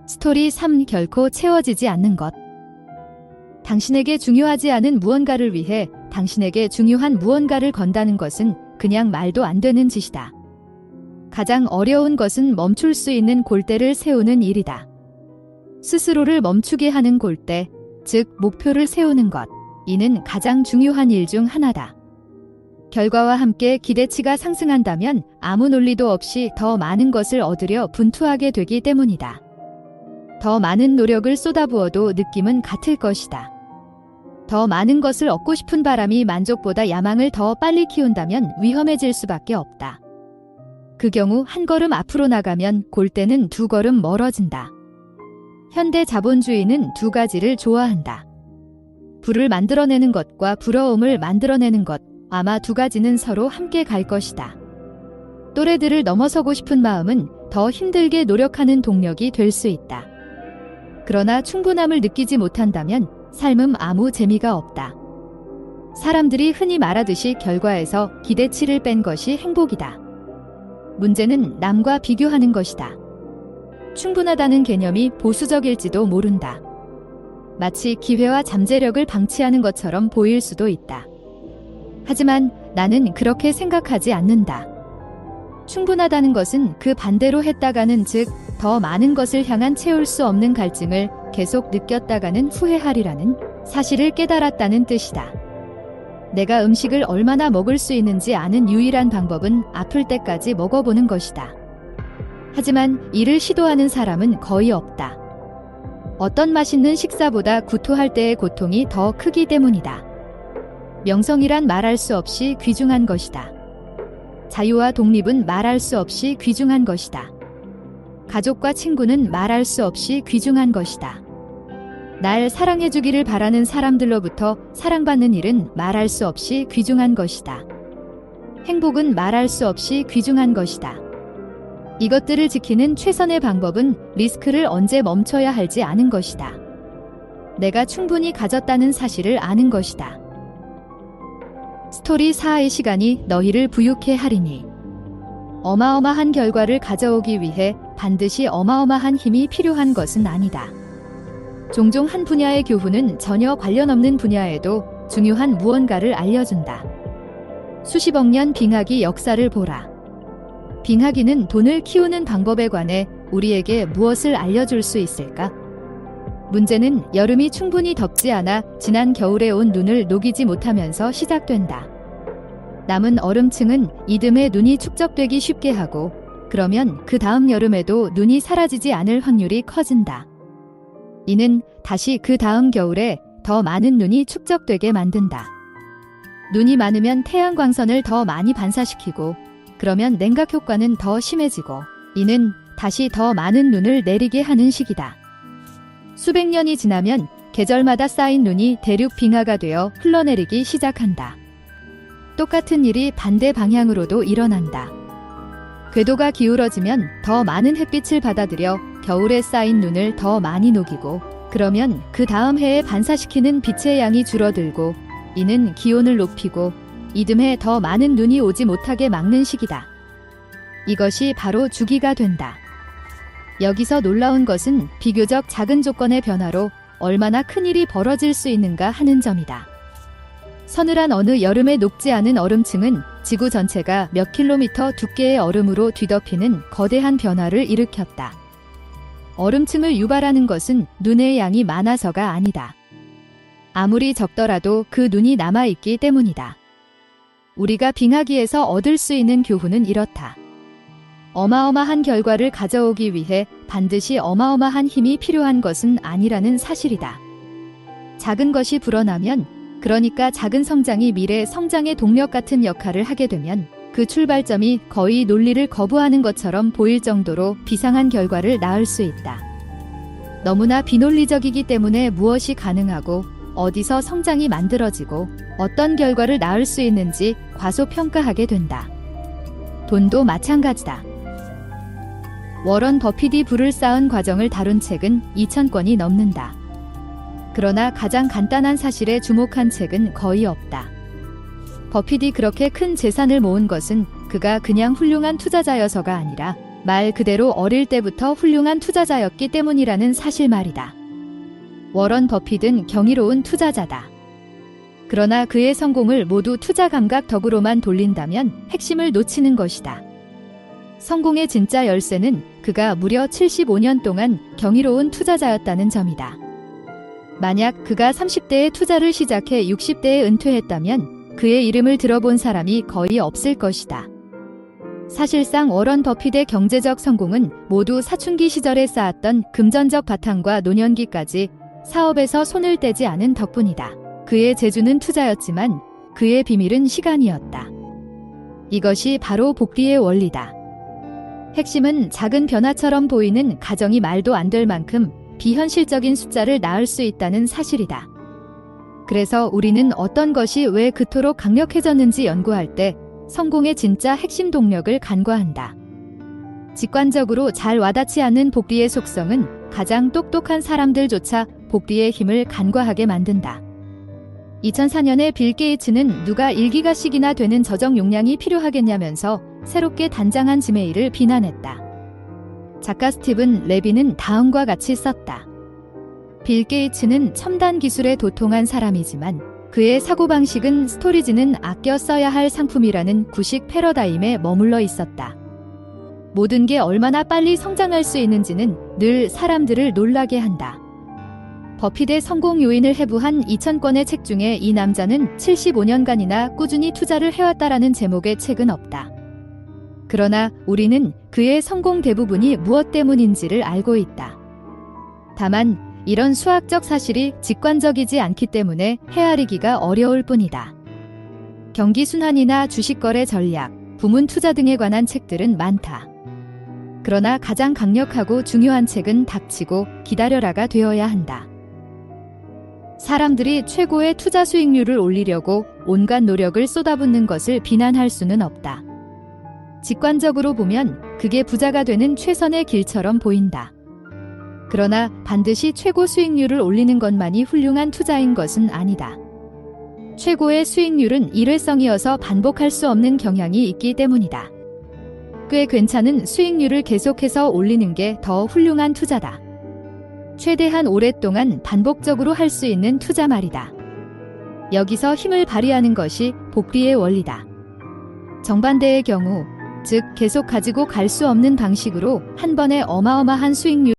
스토리 3 결코 채워지지 않는 것. 당신에게 중요하지 않은 무언가를 위해 당신에게 중요한 무언가를 건다는 것은 그냥 말도 안 되는 짓이다. 가장 어려운 것은 멈출 수 있는 골대를 세우는 일이다. 스스로를 멈추게 하는 골대, 즉 목표를 세우는 것. 이는 가장 중요한 일 중 하나다. 결과와 함께 기대치가 상승한다면 아무 논리도 없이 더 많은 것을 얻으려 분투하게 되기 때문이다. 더 많은 노력을 쏟아부어도 느낌은 같을 것이다. 더 많은 것을 얻고 싶은 바람이 만족보다 야망을 더 빨리 키운다면 위험해질 수밖에 없다. 그 경우 한 걸음 앞으로 나가면 골대는 두 걸음 멀어진다. 현대 자본주의는 두 가지를 좋아한다. 부를 만들어내는 것과 부러움을 만들어내는 것, 아마 두 가지는 서로 함께 갈 것이다. 또래들을 넘어서고 싶은 마음은 더 힘들게 노력하는 동력이 될 수 있다. 그러나 충분함을 느끼지 못한다면 삶은 아무 재미가 없다. 사람들이 흔히 말하듯이 결과에서 기대치를 뺀 것이 행복이다. 문제는 남과 비교하는 것이다. 충분하다는 개념이 보수적일지도 모른다. 마치 기회와 잠재력을 방치하는 것처럼 보일 수도 있다. 하지만 나는 그렇게 생각하지 않는다. 충분하다는 것은 그 반대로 했다가는 즉 더 많은 것을 향한 채울 수 없는 갈증을 계속 느꼈다가는 후회하리라는 사실을 깨달았다는 뜻이다. 내가 음식을 얼마나 먹을 수 있는지 아는 유일한 방법은 아플 때까지 먹어보는 것이다. 하지만 이를 시도하는 사람은 거의 없다. 어떤 맛있는 식사보다 구토할 때의 고통이 더 크기 때문이다. 명성이란 말할 수 없이 귀중한 것이다. 자유와 독립은 말할 수 없이 귀중한 것이다. 가족과 친구는 말할 수 없이 귀중한 것이다. 날 사랑해주기를 바라는 사람들로부터 사랑받는 일은 말할 수 없이 귀중한 것이다. 행복은 말할 수 없이 귀중한 것이다. 이것들을 지키는 최선의 방법은 리스크를 언제 멈춰야 할지 아는 것이다. 내가 충분히 가졌다는 사실을 아는 것이다. 스토리 4의 시간이 너희를 부유케 하리니. 어마어마한 결과를 가져오기 위해 반드시 어마어마한 힘이 필요한 것은 아니다. 종종 한 분야의 교훈은 전혀 관련 없는 분야에도 중요한 무언가를 알려준다. 수십억 년 빙하기 역사를 보라. 빙하기는 돈을 키우는 방법에 관해 우리에게 무엇을 알려줄 수 있을까? 문제는 여름이 충분히 덥지 않아 지난 겨울에 온 눈을 녹이지 못하면서 시작된다. 남은 얼음층은 이듬해 눈이 축적되기 쉽게 하고 그러면 그 다음 여름에도 눈이 사라지지 않을 확률이 커진다. 이는 다시 그 다음 겨울에 더 많은 눈이 축적되게 만든다. 눈이 많으면 태양광선을 더 많이 반사시키고 그러면 냉각 효과는 더 심해지고 이는 다시 더 많은 눈을 내리게 하는 식이다. 수백 년이 지나면 계절마다 쌓인 눈이 대륙 빙하가 되어 흘러내리기 시작한다. 똑같은 일이 반대 방향으로도 일어난다. 궤도가 기울어지면 더 많은 햇빛을 받아들여 겨울에 쌓인 눈을 더 많이 녹이고 그러면 그 다음 해에 반사시키는 빛의 양이 줄어들고 이는 기온을 높이고 이듬해 더 많은 눈이 오지 못하게 막는 식이다. 이것이 바로 주기가 된다. 여기서 놀라운 것은 비교적 작은 조건의 변화로 얼마나 큰 일이 벌어질 수 있는가 하는 점이다. 서늘한 어느 여름에 녹지 않은 얼음층은 지구 전체가 몇 킬로미터 두께의 얼음으로 뒤덮이는 거대한 변화를 일으켰다. 얼음층을 유발하는 것은 눈의 양이 많아서가 아니다. 아무리 적더라도 그 눈이 남아있기 때문이다. 우리가 빙하기에서 얻을 수 있는 교훈은 이렇다. 어마어마한 결과를 가져오기 위해 반드시 어마어마한 힘이 필요한 것은 아니라는 사실이다. 작은 것이 불어나면, 그러니까 작은 성장이 미래 성장의 동력 같은 역할을 하게 되면 그 출발점이 거의 논리를 거부하는 것처럼 보일 정도로 비상한 결과를 낳을 수 있다. 너무나 비논리적이기 때문에 무엇이 가능하고 어디서 성장이 만들어지고 어떤 결과를 낳을 수 있는지 과소평가하게 된다. 돈도 마찬가지다. 워런 버핏이 부를 쌓은 과정을 다룬 책은 2,000권이 넘는다. 그러나 가장 간단한 사실에 주목한 책은 거의 없다. 버핏이 그렇게 큰 재산을 모은 것은 그가 그냥 훌륭한 투자자여서가 아니라 말 그대로 어릴 때부터 훌륭한 투자자였기 때문이라는 사실 말이다. 워런 버핏은 경이로운 투자자다. 그러나 그의 성공을 모두 투자 감각 덕으로만 돌린다면 핵심을 놓치는 것이다. 성공의 진짜 열쇠는 그가 무려 75년 동안 경이로운 투자자였다는 점이다. 만약 그가 30대에 투자를 시작해 60대에 은퇴했다면 그의 이름을 들어본 사람이 거의 없을 것이다. 사실상 워런 버핏의 경제적 성공은 모두 사춘기 시절에 쌓았던 금전적 바탕과 노년기까지 사업에서 손을 떼지 않은 덕분이다. 그의 재주는 투자였지만 그의 비밀은 시간이었다. 이것이 바로 복리의 원리다. 핵심은 작은 변화처럼 보이는 가정이 말도 안 될 만큼 비현실적인 숫자를 낳을 수 있다는 사실이다. 그래서 우리는 어떤 것이 왜 그토록 강력해졌는지 연구할 때 성공의 진짜 핵심 동력을 간과한다. 직관적으로 잘 와닿지 않는 복리의 속성은 가장 똑똑한 사람들조차 복리의 힘을 간과하게 만든다. 2004년에 빌 게이츠는 누가 1기가씩이나 되는 저장 용량이 필요하겠냐면서 새롭게 단장한 지메일을 비난했다. 작가 스티븐 레비는 다음과 같이 썼다. 빌 게이츠는 첨단 기술에 도통한 사람이지만 그의 사고방식은 스토리지는 아껴 써야 할 상품이라는 구식 패러다임에 머물러 있었다. 모든 게 얼마나 빨리 성장할 수 있는지는 늘 사람들을 놀라게 한다. 버핏의 성공 요인을 해부한 2000권의 책 중에 이 남자는 75년간이나 꾸준히 투자를 해왔다라는 제목의 책은 없다. 그러나 우리는 그의 성공 대부분이 무엇 때문인지를 알고 있다. 다만 이런 수학적 사실이 직관적이지 않기 때문에 헤아리기가 어려울 뿐이다. 경기 순환이나 주식 거래 전략, 부문 투자 등에 관한 책들은 많다. 그러나 가장 강력하고 중요한 책은 닥치고 기다려라가 되어야 한다. 사람들이 최고의 투자 수익률을 올리려고 온갖 노력을 쏟아붓는 것을 비난할 수는 없다. 직관적으로 보면 그게 부자가 되는 최선의 길처럼 보인다. 그러나 반드시 최고 수익률을 올리는 것만이 훌륭한 투자인 것은 아니다. 최고의 수익률은 일회성이어서 반복할 수 없는 경향이 있기 때문이다. 꽤 괜찮은 수익률을 계속해서 올리는 게 더 훌륭한 투자다. 최대한 오랫동안 반복적으로 할 수 있는 투자 말이다. 여기서 힘을 발휘하는 것이 복리의 원리다. 정반대의 경우, 즉 계속 가지고 갈 수 없는 방식으로 한 번에 어마어마한 수익률